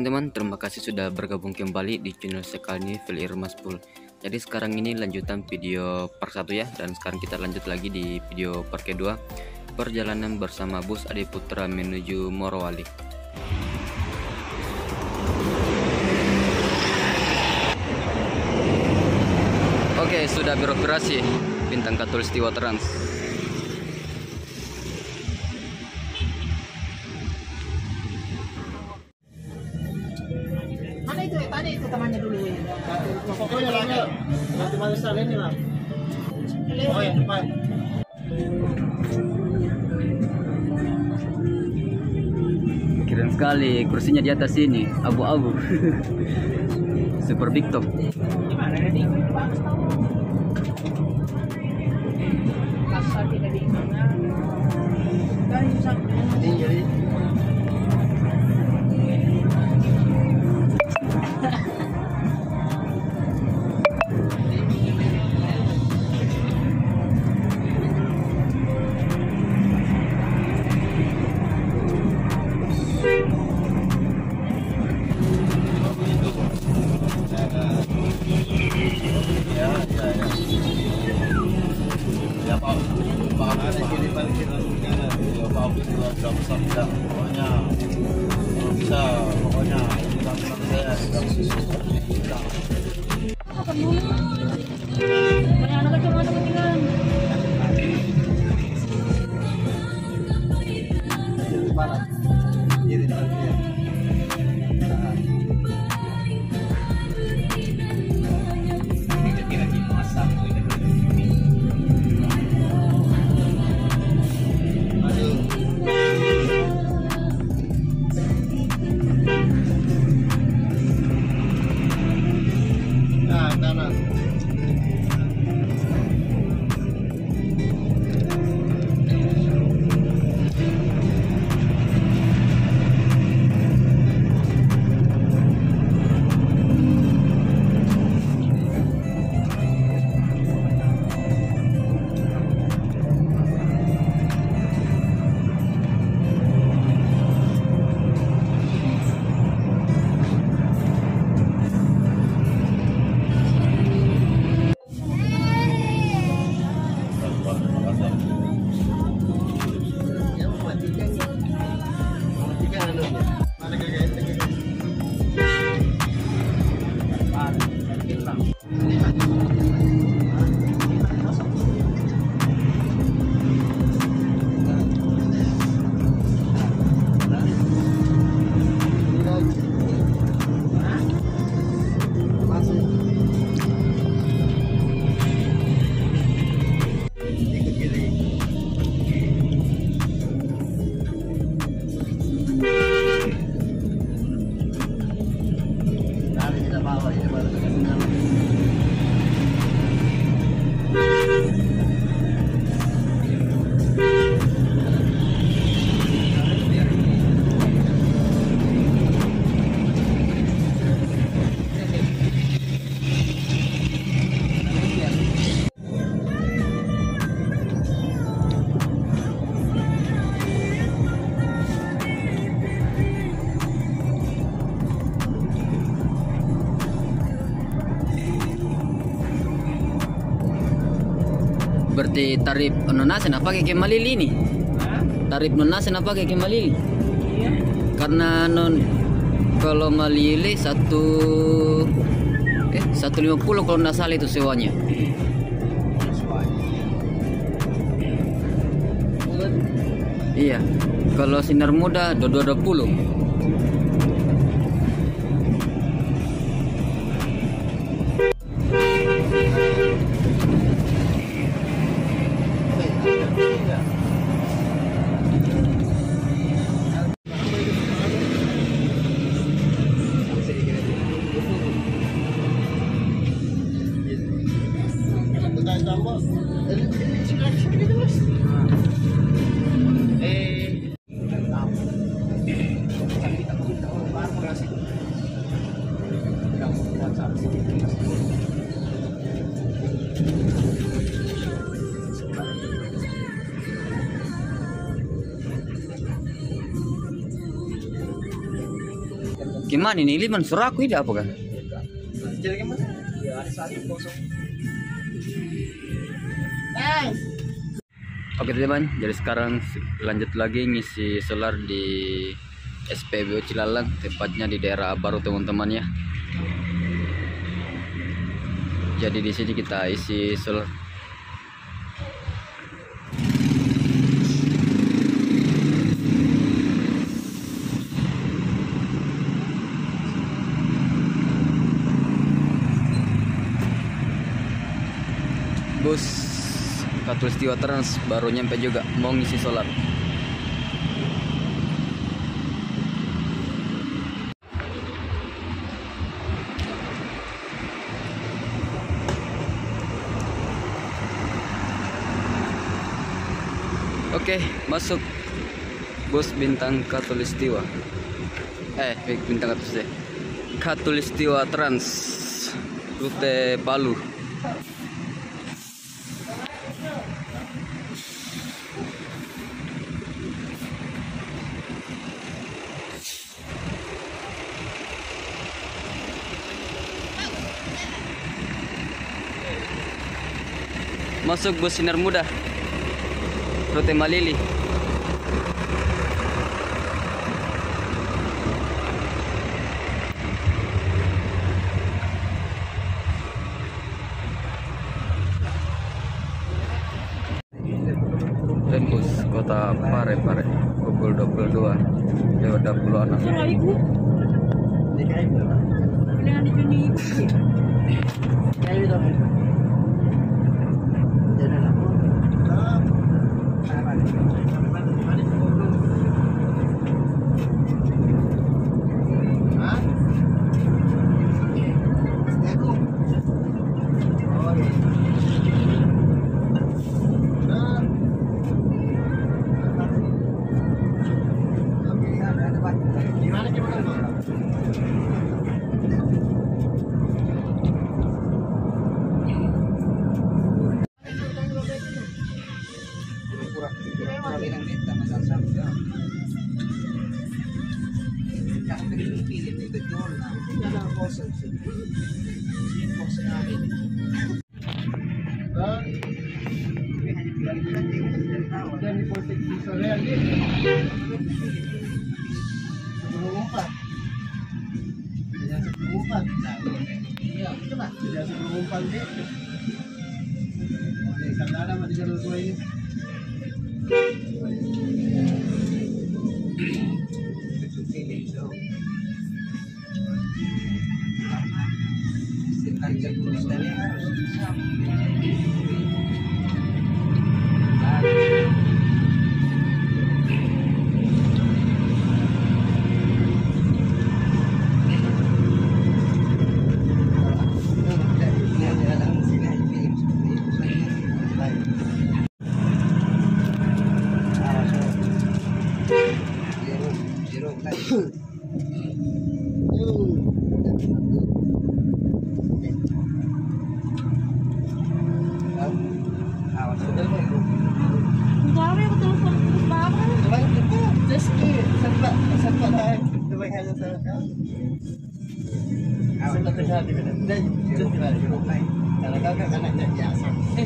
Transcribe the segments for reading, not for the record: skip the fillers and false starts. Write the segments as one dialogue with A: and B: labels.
A: teman-teman, terima kasih sudah bergabung kembali di channel sekali ini Fil Irmaspul. Jadi sekarang ini lanjutan video part 1 ya, dan sekarang kita lanjut lagi di video part kedua, perjalanan bersama bus Adi Putra menuju Morowali. Oke, sudah beroperasi Bintang Katulistiwa Trans.
B: Mana itu? Tadi itu temannya dulu ya.
C: Pokoknya lagi. Nanti masuk ini lah. Oh yang depan.
A: Keren sekali kursinya di atas ini, abu-abu. Super big top.
B: Gimana nih? Bagus tahu. Kasar tidak di mana. Dan bisa.
C: Jadi
A: berarti tarif nonasen apa kayak Malili ini? Tarif nonasen apa kayak Malili?
B: Iya.
A: Karena kalau Malili 150 kalau nggak salah itu sewanya. Iya. Kalau Sinar Muda 220. Gimana ini liman suruh aku ini apa kan?
C: Jadi gimana? Ya ada satu kosong.
A: Oke teman, jadi sekarang lanjut lagi ngisi solar di SPBU Cilalang, tepatnya di daerah baru teman-teman ya. Jadi di sini kita isi solar. Bus Katulistiwa Trans baru nyampe juga mau ngisi solar. Oke, masuk bus bintang Katulistiwa. Bintang Katulistiwa Trans rute Palu. Masuk bus Sinar Muda rute Malili. Rembus kota Parepare pukul 22 lewat 26.
B: Suruh ibu. Dengan di Juni.
C: Kayak gitu. Dan di politik di Korea ini sebelum 4 iya coba tidak sebelum 4 deh. Oke, Kandara masih jalur 2 ini.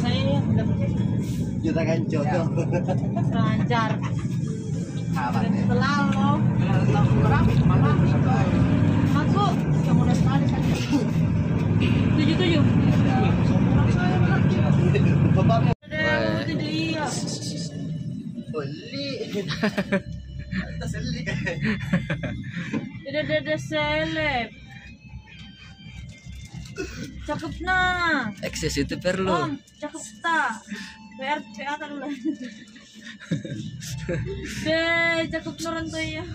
B: Saya ya dapat
C: Kita kan jodoh.
B: lancar. Selalu mama aku yang udah sekali saja 77
C: Bapakmu
B: iya
C: Oli. Kita selik.
B: Dede seleb cakep nah
A: Akses itu perlu.
B: cakep tak PA kan dulu deh cakep noran tuh ya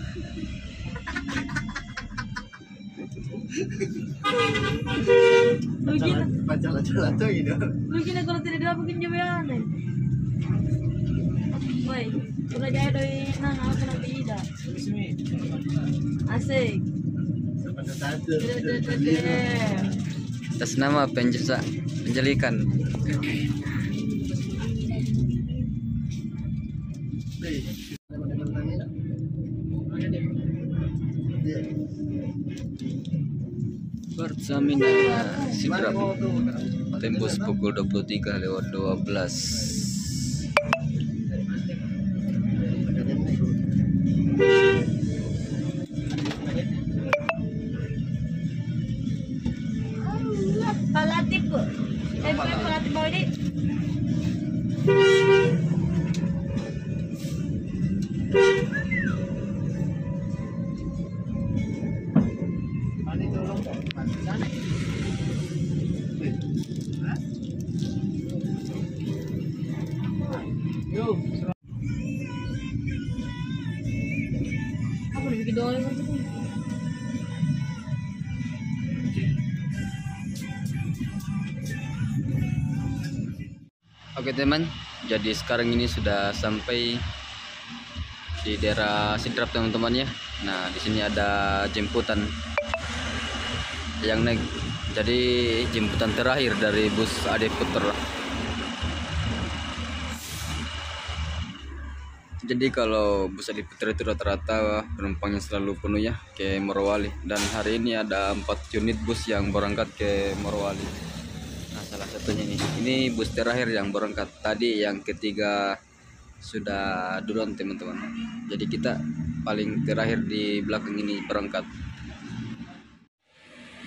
C: Baca-baca tuh gitu.
B: lu gini kalau tidak dilakukan jawaban nih woi udah jaya doi nang aku nanti tidak asik
C: Pada satu.
A: Atas nama penjelikan.
C: Iya.
A: Pertamina Sidrap tembus pukul 23:12.
B: Palatip po. Palatip ba ini? Apa dibikin doang itu?
A: Oke teman, jadi sekarang ini sudah sampai di daerah Sidrap teman-teman ya. Nah di sini ada jemputan yang naik, jadi jemputan terakhir dari bus Ade Putra. Jadi kalau bus Ade Putra itu rata-rata penumpangnya selalu penuh ya ke Morowali, dan hari ini ada 4 unit bus yang berangkat ke Morowali. Nah salah satunya ini bus terakhir yang berangkat. Tadi yang ketiga sudah duluan teman-teman, jadi kita paling terakhir di belakang ini berangkat.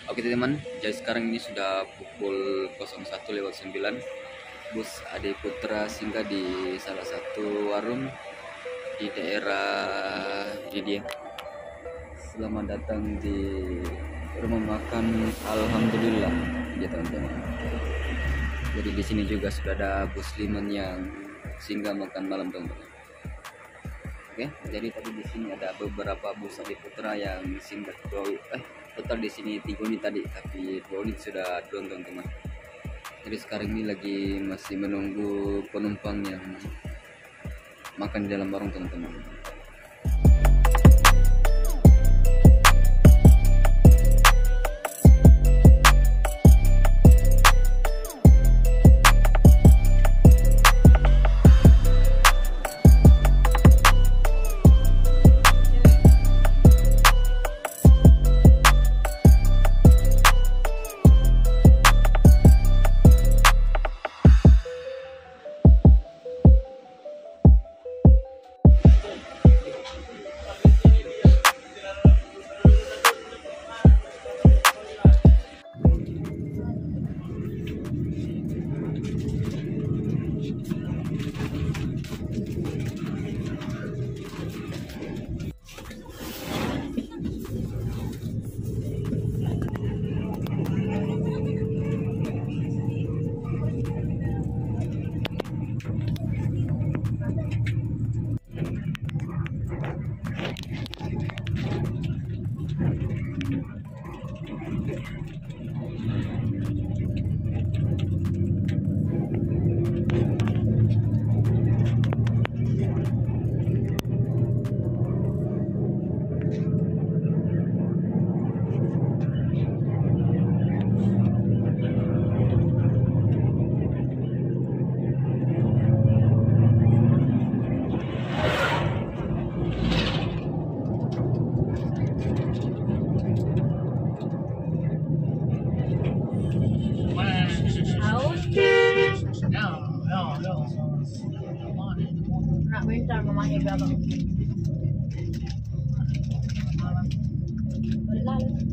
A: Oke teman, jadi sekarang ini sudah pukul 01:09. Bus Ade Putra singgah di salah satu warung di daerah ini dia. Selamat datang di rumah makan Alhamdulillah ya teman-teman. Jadi di sini juga sudah ada bus Liman yang singgah makan malam teman-teman. Oke, jadi tadi di sini ada beberapa bus Ade Putra yang singgah total di sini 3 unit tadi, tapi 2 unit sudah duluan teman-teman. Jadi sekarang ini lagi masih menunggu penumpang yang makan di dalam warung teman-teman.
B: Nak minta mamanya berapa? Lalu.